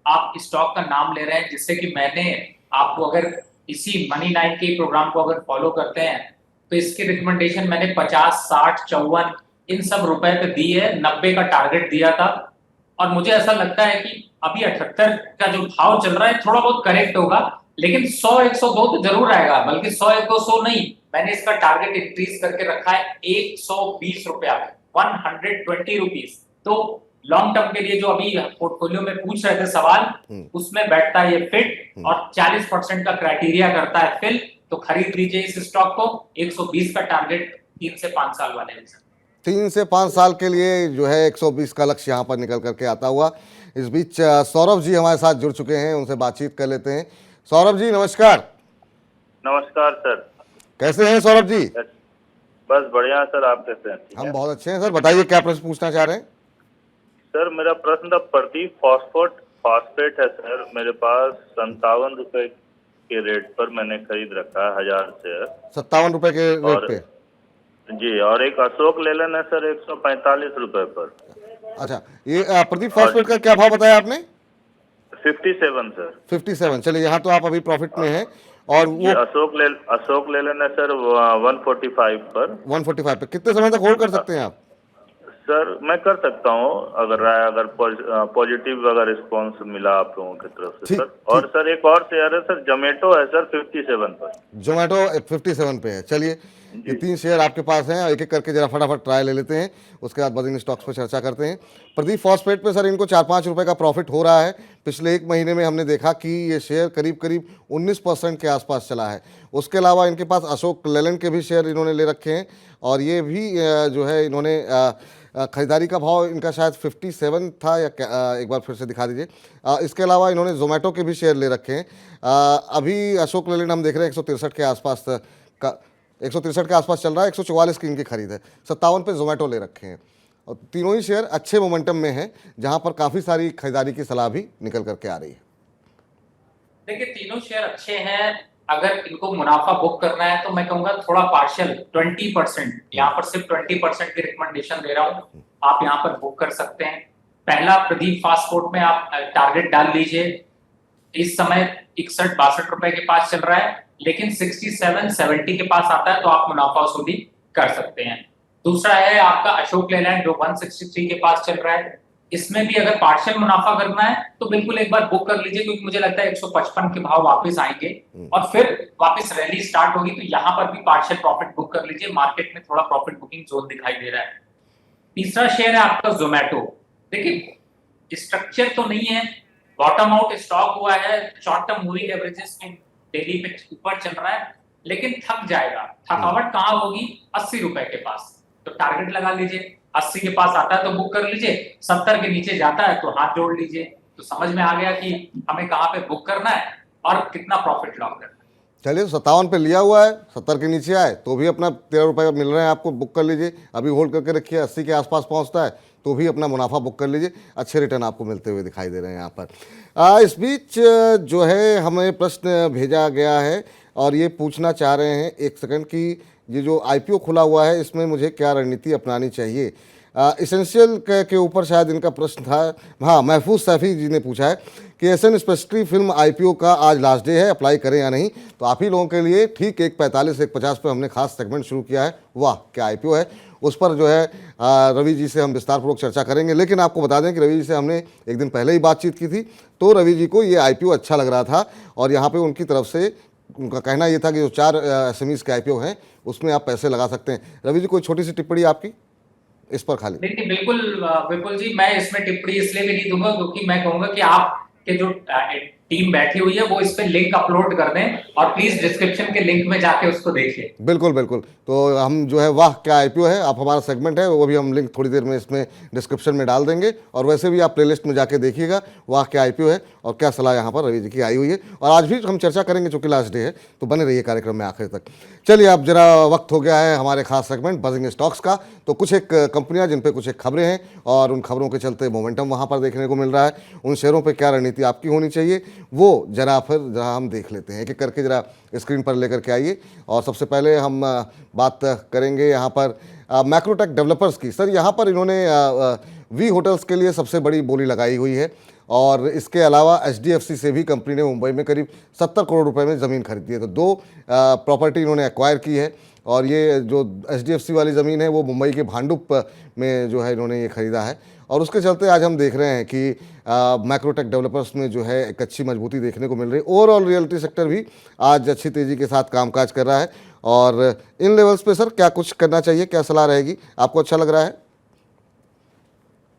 आप स्टॉक का नाम ले रहे हैं जिससे कि मैंने आपको, अगर इसी मनी नाइन के प्रोग्राम को अगर फॉलो करते हैं तो इसकी रिकमेंडेशन मैंने 50, 60, 54 इन सब रुपए पे दी है, 90 का टारगेट दिया था। और मुझे ऐसा लगता है कि अभी 78 का जो भाव चल रहा है थोड़ा बहुत करेक्ट होगा, लेकिन 100, 102 तो जरूर आएगा, बल्कि 100, 102 नहीं, मैंने इसका टारगेट इंक्रीज करके रखा है 120 रुपया, 120 रुपीज। तो लॉन्ग टर्म के लिए जो अभी पोर्टफोलियो में पूछ रहे थे सवाल, उसमें बैठता है ये फिट, और 40% का क्राइटेरिया करता है फिल, तो खरीद लीजिए इस स्टॉक को। 120 का टारगेट 3 से 5 साल वाले में। 3 से 5 साल के लिए जो है 120 का लक्ष्य यहाँ पर निकल करके आता हुआ। इस बीच सौरभ जी हमारे साथ जुड़ चुके हैं, उनसे बातचीत कर लेते हैं। सौरभ जी नमस्कार। नमस्कार सर। कैसे हैं सौरभ जी? बस बढ़िया सर, आप कैसे हैं? हम बहुत अच्छे हैं सर। बताइए क्या प्रश्न पूछना चाह रहे हैं? सर मेरा प्रश्न था, प्रदीप फॉस्फेट है सर, मेरे पास 57 रुपए के रेट पर मैंने खरीद रखा है 1000 शेयर। 57 रुपए के रेट पे जी, और एक अशोक लेलन है सर 145 रुपए पर। अच्छा, ये प्रदीप फॉस्फेट का क्या भाव बताया आपने? 57 सर। 57। चलिए, यहाँ तो आप अभी प्रॉफिट में हैं। और वो अशोक लेलन है सर 145 पर। 145 पे कितने समय तक होल्ड कर सकते हैं आप? सर मैं कर सकता हूँ, अगर पॉजिटिव अगर रिस्पॉन्स मिला आप लोगों की तरफ से सर। और सर एक और शेयर है सर, जोमेटो है सर 57 पर। जोमेटो 57 पे है। चलिए, ये 3 शेयर आपके पास हैं, एक एक करके जरा फटाफट ट्राई ले लेते हैं, उसके बाद बदिंग स्टॉक्स पर चर्चा करते हैं। प्रदीप फॉस्फेट पे सर इनको 4-5 रुपए का प्रॉफिट हो रहा है। पिछले 1 महीने में हमने देखा कि ये शेयर करीब करीब 19% के आसपास चला है। उसके अलावा इनके पास अशोक लेलैंड के भी शेयर इन्होंने ले रखे हैं, और ये भी जो है इन्होंने खरीदारी का भाव इनका शायद 57 था, या एक बार फिर से दिखा दीजिए। इसके अलावा इन्होंने जोमेटो के भी शेयर ले रखे हैं। अभी अशोक लेलैंड हम देख रहे हैं 163 के आसपास का, 163 के आसपास चल रहा है। 144 की इनकी खरीद है। 57 पे जोमेटो ले रखे हैं, और तीनों ही शेयर अच्छे मोमेंटम में हैं, जहां पर काफ़ी सारी खरीदारी की सलाह भी निकल करके आ रही है। देखिए, तीनों शेयर अच्छे हैं। अगर इनको मुनाफा बुक करना है तो मैं कहूंगा थोड़ा पार्शियल 20%, यहाँ पर सिर्फ 20% की रिकमेंडेशन दे रहा हूँ, आप यहाँ पर बुक कर सकते हैं। पहला प्रदीप फास्टफूड में आप टारगेट डाल लीजिए। इस समय 61-62 रुपए के पास चल रहा है, लेकिन 67-70 के पास आता है तो आप मुनाफा वसूली कर सकते हैं। दूसरा है आपका अशोक लेलैंड जो 163 के पास चल रहा है। इसमें भी अगर पार्शियल मुनाफा करना है तो बिल्कुल एक बार बुक कर लीजिए, क्योंकि मुझे लगता है 155 के भाव वापस आएंगे और फिर वापस रैली स्टार्ट होगी, तो यहाँ पर भी पार्शियल प्रॉफिट बुक कर लीजिए। मार्केट में थोड़ा प्रॉफिट बुकिंग जोन दिखाई दे रहा है। तीसरा शेयर है आपका जोमेटो। देखिए, स्ट्रक्चर तो नहीं है, बॉटम आउट स्टॉक हुआ है, शॉर्ट टर्म मूविंग एवरेजेस में डेली पे ऊपर चल रहा है, लेकिन थक जाएगा। थकावट कहाँ होगी? 80 रुपए के पास, तो टारगेट लगा लीजिए। 80 के पास आता है तो बुक कर लीजिए, 70 के नीचे जाता है तो हाथ जोड़ लीजिए। तो समझ में आ गया कि हमें कहाँ पे बुक करना है और कितना प्रॉफिट लॉक करना है। चलिए, 57 पे लिया हुआ है, 70 के नीचे आए तो भी अपना 13 रुपये मिल रहे हैं आपको, बुक कर लीजिए। अभी होल्ड करके रखिए, 80 के आसपास पहुंचता है तो भी अपना मुनाफा बुक कर लीजिए। अच्छे रिटर्न आपको मिलते हुए दिखाई दे रहे हैं यहाँ पर। इस बीच जो है हमें प्रश्न भेजा गया है, और ये पूछना चाह रहे हैं, एक सेकंड, कि ये जो IPO खुला हुआ है इसमें मुझे क्या रणनीति अपनानी चाहिए। इसेंशियल के ऊपर शायद इनका प्रश्न था। हाँ, महफूज सैफी जी ने पूछा है कि एसन स्पेशलिटी फिल्म IPO का आज लास्ट डे है, अप्लाई करें या नहीं। तो आप ही लोगों के लिए ठीक 1:45 1:50 पे हमने खास सेगमेंट शुरू किया है, वाह क्या IPO है। उस पर जो है रवि जी से हम विस्तारपूर्वक चर्चा करेंगे। लेकिन आपको बता दें कि रवि जी से हमने एक दिन पहले ही बातचीत की थी, तो रवि जी को ये IPO अच्छा लग रहा था, और यहाँ पर उनकी तरफ से उनका कहना ये था कि जो 4 SMEs के IPO हैं उसमें आप पैसे लगा सकते हैं। रवि जी, कोई छोटी सी टिप्पणी आपकी इस पर खाली? देखिए, बिल्कुल जी, मैं इसमें टिप्पणी इसलिए भी नहीं दूंगा क्योंकि मैं कहूंगा कि आपके जो टीम बैठी हुई है वो इस पे लिंक अपलोड कर दें, और प्लीज डिस्क्रिप्शन के लिंक में जाके उसको देखिए। बिल्कुल बिल्कुल। तो हम जो है वाह क्या IPO है, आप हमारा सेगमेंट है, वो भी हम लिंक थोड़ी देर में इसमें डिस्क्रिप्शन में डाल देंगे। और वैसे भी आप प्लेलिस्ट में जाके देखिएगा वाह क्या IPO है, और क्या सलाह यहाँ पर रवि जी की आई हुई है। और आज भी हम चर्चा करेंगे, चूंकि लास्ट डे है, तो बने रहिए कार्यक्रम में आखिर तक। चलिए, अब जरा वक्त हो गया है हमारे खास सेगमेंट बजिंग स्टॉक्स का। तो कुछ एक कंपनियां जिन पे कुछ एक खबरें हैं, और उन खबरों के चलते मोमेंटम वहाँ पर देखने को मिल रहा है, उन शेयरों पर क्या रणनीति आपकी होनी चाहिए, वो जरा हम देख लेते हैं, एक एक करके जरा स्क्रीन पर लेकर के आइए। और सबसे पहले हम बात करेंगे यहाँ पर मैक्रोटेक डेवलपर्स की। सर यहाँ पर इन्होंने वी होटल्स के लिए सबसे बड़ी बोली लगाई हुई है, और इसके अलावा HDFC से भी कंपनी ने मुंबई में करीब 70 करोड़ रुपए में ज़मीन खरीदी है। तो 2 प्रॉपर्टी इन्होंने एक्वायर की है, और ये जो HDFC वाली ज़मीन है वो मुंबई के भांडुप में जो है इन्होंने ये ख़रीदा है। और उसके चलते आज हम देख रहे हैं कि मैक्रोटेक डेवलपर्स में जो है एक अच्छी मजबूती देखने को मिल रही है। ओवरऑल रियल्टी सेक्टर भी आज अच्छी तेज़ी के साथ कामकाज कर रहा है। और इन लेवल्स पे सर क्या कुछ करना चाहिए, क्या सलाह रहेगी, आपको अच्छा लग रहा है?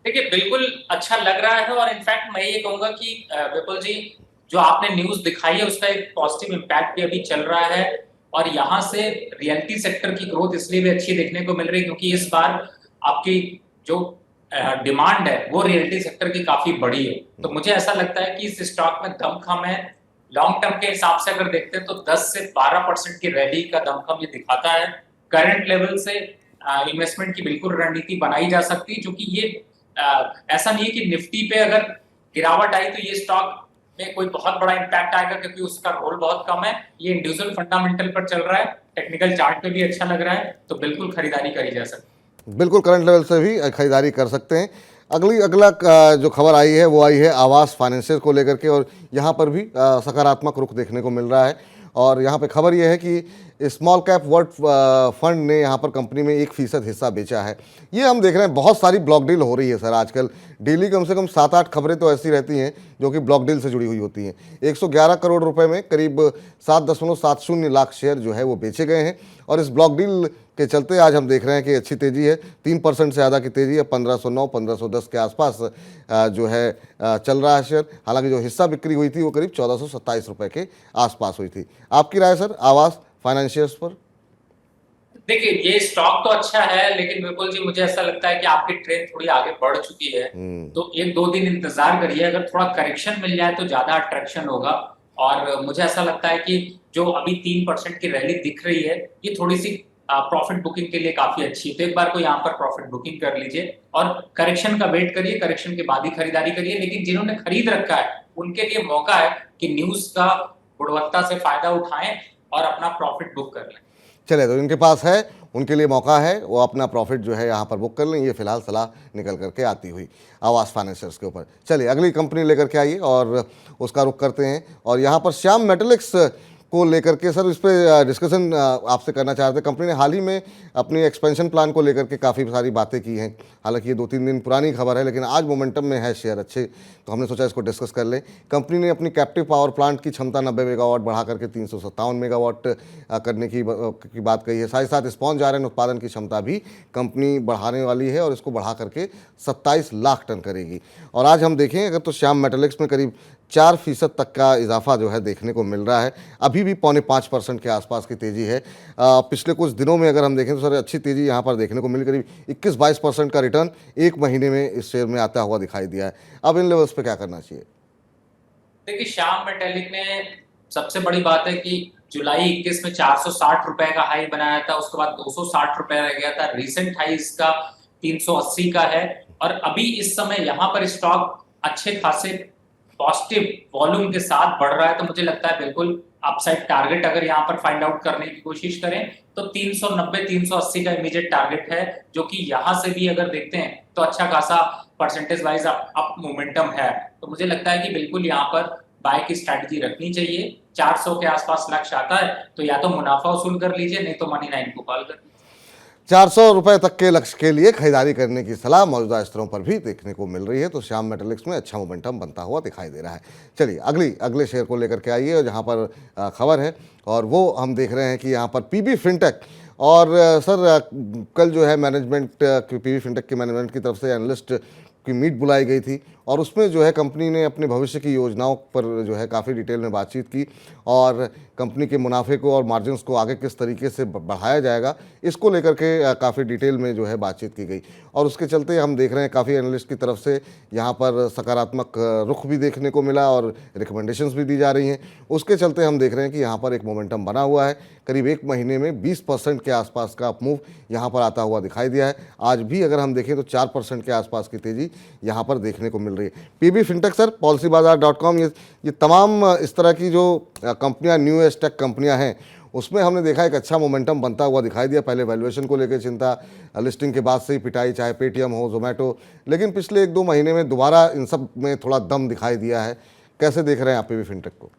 देखिए, बिल्कुल अच्छा लग रहा है, और इनफैक्ट मैं ये कहूंगा कि विपुल जी, जो आपने न्यूज दिखाई है उसका एक पॉजिटिव इम्पैक्ट भी अभी चल रहा है। और यहाँ से रियल्टी सेक्टर की ग्रोथ इसलिए भी अच्छी देखने को मिल रही है क्योंकि इस बार आपकी जो डिमांड है वो रियल्टी सेक्टर की काफी बड़ी है। तो मुझे ऐसा लगता है कि इस स्टॉक में दमखम है। लॉन्ग टर्म के हिसाब से अगर देखते हैं तो 10 से 12% की रैली का दमखम ये दिखाता है। करंट लेवल से इन्वेस्टमेंट की बिल्कुल रणनीति बनाई जा सकती है, क्योंकि ये ऐसा नहीं है कि निफ्टी पे अगर गिरावट आई तो ये स्टॉक में कोई बहुत बड़ा इम्पैक्ट आएगा, क्योंकि उसका रोल बहुत कम है। ये इंडिविजुअल फंडामेंटल पर चल रहा है, टेक्निकल चार्ट पे भी अच्छा लग रहा है, तो बिल्कुल खरीदारी करी जा सकती है। बिल्कुल करंट लेवल से भी खरीदारी कर सकते हैं। अगला जो खबर आई है वो आई है आवास फाइनेंशियल को लेकर के, और यहाँ पर भी सकारात्मक रुख देखने को मिल रहा है। और यहाँ पे खबर ये है कि स्मॉल कैप वर्ल्ड फंड ने यहाँ पर कंपनी में 1% हिस्सा बेचा है। ये हम देख रहे हैं बहुत सारी ब्लॉक डील हो रही है सर आजकल। डेली कम से कम 7-8 खबरें तो ऐसी रहती हैं जो कि ब्लॉक डील से जुड़ी हुई होती हैं। 111 करोड़ रुपए में करीब 7.70 लाख शेयर जो है वो बेचे गए हैं। और इस ब्लॉक डील के चलते आज हम देख रहे हैं कि अच्छी तेज़ी है, 3% से ज़्यादा की तेज़ी है। 1509-1510 के आसपास जो है चल रहा है शेयर। हालांकि जो हिस्सा बिक्री हुई थी वो करीब 1427 रुपये के आसपास हुई थी। आपकी राय सर आवास फाइनेंशियर्स पर? देखिए, ये स्टॉक तो अच्छा है, लेकिन विपुल जी मुझे ऐसा लगता है कि आपकी ट्रेन थोड़ी आगे बढ़ चुकी है। तो 1-2 दिन इंतजार करिए, अगर थोड़ा करेक्शन मिल जाए तो ज्यादा अट्रैक्शन होगा। और मुझे ऐसा लगता है कि जो अभी 3% की रैली दिख रही है ये थोड़ी सी प्रॉफिट बुकिंग के लिए काफी अच्छी है। तो एक बार को यहाँ पर प्रॉफिट बुकिंग कर लीजिए और करेक्शन का वेट करिए, करेक्शन के बाद ही खरीदारी करिए। लेकिन जिन्होंने खरीद रखा है उनके लिए मौका है कि न्यूज का गुणवत्ता से फायदा उठाएं और अपना प्रॉफिट बुक कर लें। चले, तो इनके पास है, उनके लिए मौका है, वो अपना प्रॉफिट जो है यहाँ पर बुक कर लें। ये फिलहाल सलाह निकल करके आती हुई आवास फाइनेंसर्स के ऊपर। चलिए अगली कंपनी लेकर के आइए और उसका रुख करते हैं। और यहाँ पर श्याम मेटालिक्स को लेकर के सर इस पर डिस्कशन आपसे करना चाहते हैं। कंपनी ने हाल ही में अपनी एक्सपेंशन प्लान को लेकर के काफ़ी सारी बातें की हैं। हालांकि ये 2-3 दिन पुरानी खबर है, लेकिन आज मोमेंटम में है शेयर अच्छे, तो हमने सोचा इसको डिस्कस कर लें। कंपनी ने अपनी कैप्टिव पावर प्लांट की क्षमता 90 मेगावाट बढ़ा करके 357 मेगावाट करने की बात कही है। साथ ही साथ स्पॉन्ज आयरन उत्पादन की क्षमता भी कंपनी बढ़ाने वाली है और इसको बढ़ा करके 27 लाख टन करेगी। और आज हम देखें अगर तो श्याम मेटालिक्स में करीब 4% तक का इजाफा जो है देखने को मिल रहा है। अभी भी 4.5% के आसपास की तेज़ी है। पिछले कुछ दिनों में अगर हम देखें तो सर अच्छी तेज़ी यहाँ पर देखने को मिली। करीब 21-22% का रिटर्न एक महीने में इस शेयर में आता हुआ दिखाई दिया है। अब इन लेवल्स पे क्या करना चाहिए? देखिए, श्याम मेटालिक ने सबसे बड़ी बात है कि जुलाई 21 में 460 रुपए का हाई बनाया था, उसके बाद 260 रुपए रह गया था। रिसेंट हाई इसका 380 का है और अभी इस समय यहाँ पर स्टॉक अच्छे खासे पॉजिटिव वॉल्यूम के साथ बढ़ रहा है। तो मुझे लगता है बिल्कुल अपसाइड टारगेट अगर यहाँ पर फाइंड आउट करने की कोशिश करें तो 390-380 का इमीडिएट टारगेट है, जो कि यहाँ से भी अगर देखते हैं तो अच्छा खासा परसेंटेज वाइज अप मोमेंटम है। तो मुझे लगता है कि बिल्कुल यहाँ पर बाय की स्ट्रैटेजी रखनी चाहिए। 400 के आसपास लक्ष्य आता है तो या तो मुनाफा वसूल कर लीजिए, नहीं तो मनी 9 को कॉल कर लीजिए। 400 रुपये तक के लक्ष्य के लिए खरीदारी करने की सलाह मौजूदा स्तरों पर भी देखने को मिल रही है। तो श्याम मेटालिक्स में अच्छा मोमेंटम बनता हुआ दिखाई दे रहा है। चलिए अगले शेयर को लेकर के आइए और जहां पर खबर है और वो हम देख रहे हैं कि यहाँ पर पीबी फिनटेक और सर कल जो है मैनेजमेंट पीबी फिनटेक के मैनेजमेंट की तरफ से एनालिस्ट की मीट बुलाई गई थी और उसमें जो है कंपनी ने अपने भविष्य की योजनाओं पर जो है काफ़ी डिटेल में बातचीत की और कंपनी के मुनाफे को और मार्जिन्स को आगे किस तरीके से बढ़ाया जाएगा इसको लेकर के काफ़ी डिटेल में जो है बातचीत की गई। और उसके चलते हम देख रहे हैं काफ़ी एनालिस्ट की तरफ से यहाँ पर सकारात्मक रुख भी देखने को मिला और रिकमेंडेशंस भी दी जा रही हैं। उसके चलते हम देख रहे हैं कि यहाँ पर एक मोमेंटम बना हुआ है। करीब एक महीने में 20% के आसपास का अपमूव यहाँ पर आता हुआ दिखाई दिया है। आज भी अगर हम देखें तो 4% के आसपास की तेज़ी यहाँ पर देखने को मिल रही है। पीबी फिनटेक सर, policybazaar.com, ये तमाम इस तरह की जो कंपनियां, न्यू एज टेक कंपनियां हैं, उसमें हमने देखा एक अच्छा मोमेंटम बनता हुआ दिखाई दिया। पहले वैल्यूएशन को लेकर चिंता, लिस्टिंग के बाद से ही पिटाई, चाहे पेटीएम हो, जोमेटो, लेकिन पिछले 1-2 महीने में दोबारा इन सब में थोड़ा दम दिखाई दिया है। कैसे देख रहे हैं आप पीबी फिनटेक को?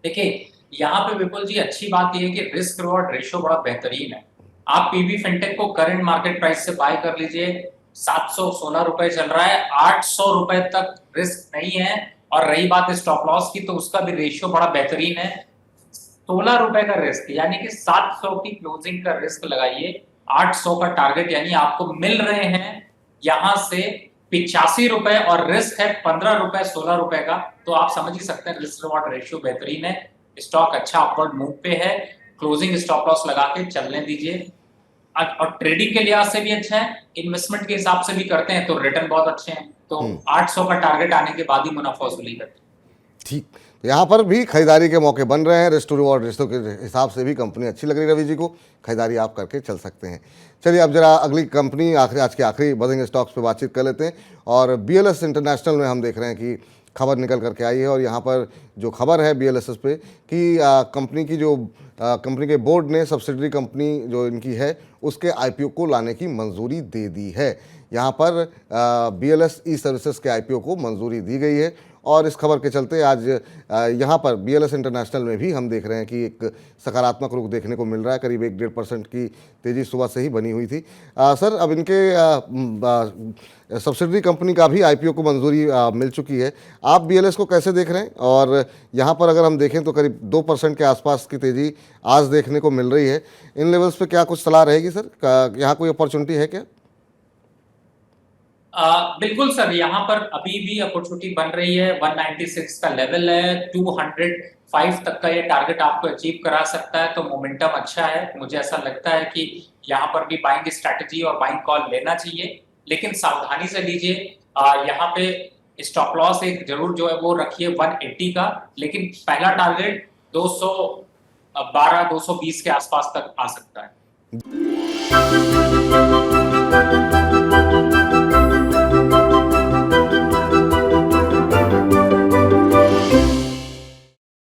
देखिए, यहाँ पे विपुल जी अच्छी बात यह है कि रिस्क रिवॉर्ड रेशियो बड़ा बेहतरीन है। आप पीबी फिनटेक को करंट मार्केट प्राइस से बाय कर लीजिए, 716 रुपए चल रहा है, 800 रुपए तक रिस्क नहीं है। और रही बात स्टॉप लॉस की, तो उसका भी रेशियो बड़ा बेहतरीन है। 16 रुपए का रिस्क, यानी कि 700 की क्लोजिंग का रिस्क लगाइए, 800 का टारगेट, यानी आपको मिल रहे हैं यहां से 85 रुपए और रिस्क है 15 रुपए 16 रुपए का। तो आप समझ ही सकते हैं रिस्क रिवॉर्ड रेशियो बेहतरीन है। स्टॉक अच्छा अपवर्ड मूव पे है, क्लोजिंग स्टॉप लॉस लगा के चलने दीजिए। और ट्रेडिंग के लिहाज से भी अच्छा है, इन्वेस्टमेंट के हिसाब से भी करते हैं तो रिटर्न बहुत अच्छे हैं। तो 800 का टारगेट आने के बाद ही मुनाफा वसूली करते हैं। ठीक, तो यहाँ पर भी खरीदारी के मौके बन रहे हैं। रिस्क टू रिवॉर्ड रेशियो के हिसाब से भी कंपनी अच्छी लग रही है रवि जी को, खरीदारी आप करके चल सकते हैं। चलिए अब जरा अगली कंपनी, आज के आखिरी बजिंग स्टॉक्स पे बातचीत कर लेते हैं। और BLS इंटरनेशनल में हम देख रहे हैं कि खबर निकल करके आई है, और यहाँ पर जो खबर है BLSS पे कि कंपनी की जो कंपनी के बोर्ड ने सब्सिडरी कंपनी जो इनकी है उसके IPO को लाने की मंजूरी दे दी है। यहाँ पर BLS ई सर्विसेज के IPO को मंजूरी दी गई है, और इस खबर के चलते आज यहाँ पर BLS इंटरनेशनल में भी हम देख रहे हैं कि एक सकारात्मक रुख देखने को मिल रहा है। करीब 1-1.5% की तेज़ी सुबह से ही बनी हुई थी। सर, अब इनके सब्सिडरी कंपनी का भी IPO को मंजूरी मिल चुकी है। आप BLS को कैसे देख रहे हैं? और यहाँ पर अगर हम देखें तो करीब 2% के आसपास की तेज़ी आज देखने को मिल रही है। इन लेवल्स पे क्या कुछ सलाह रहेगी सर? यहाँ कोई अपॉर्चुनिटी है क्या? बिल्कुल सर, यहाँ पर अभी भी अपॉर्चुनिटी बन रही है। 196 का लेवल है, 205 तक का ये टारगेट आपको अचीव करा सकता है। तो मोमेंटम अच्छा है। मुझे ऐसा लगता है कि यहाँ पर भी बाइंग स्ट्रैटेजी और बाइंग कॉल लेना चाहिए, लेकिन सावधानी से लीजिए। यहाँ पे स्टॉप लॉस एक जरूर जो है वो रखिए 180 का, लेकिन पहला टारगेट 212-220 के आसपास तक आ सकता है।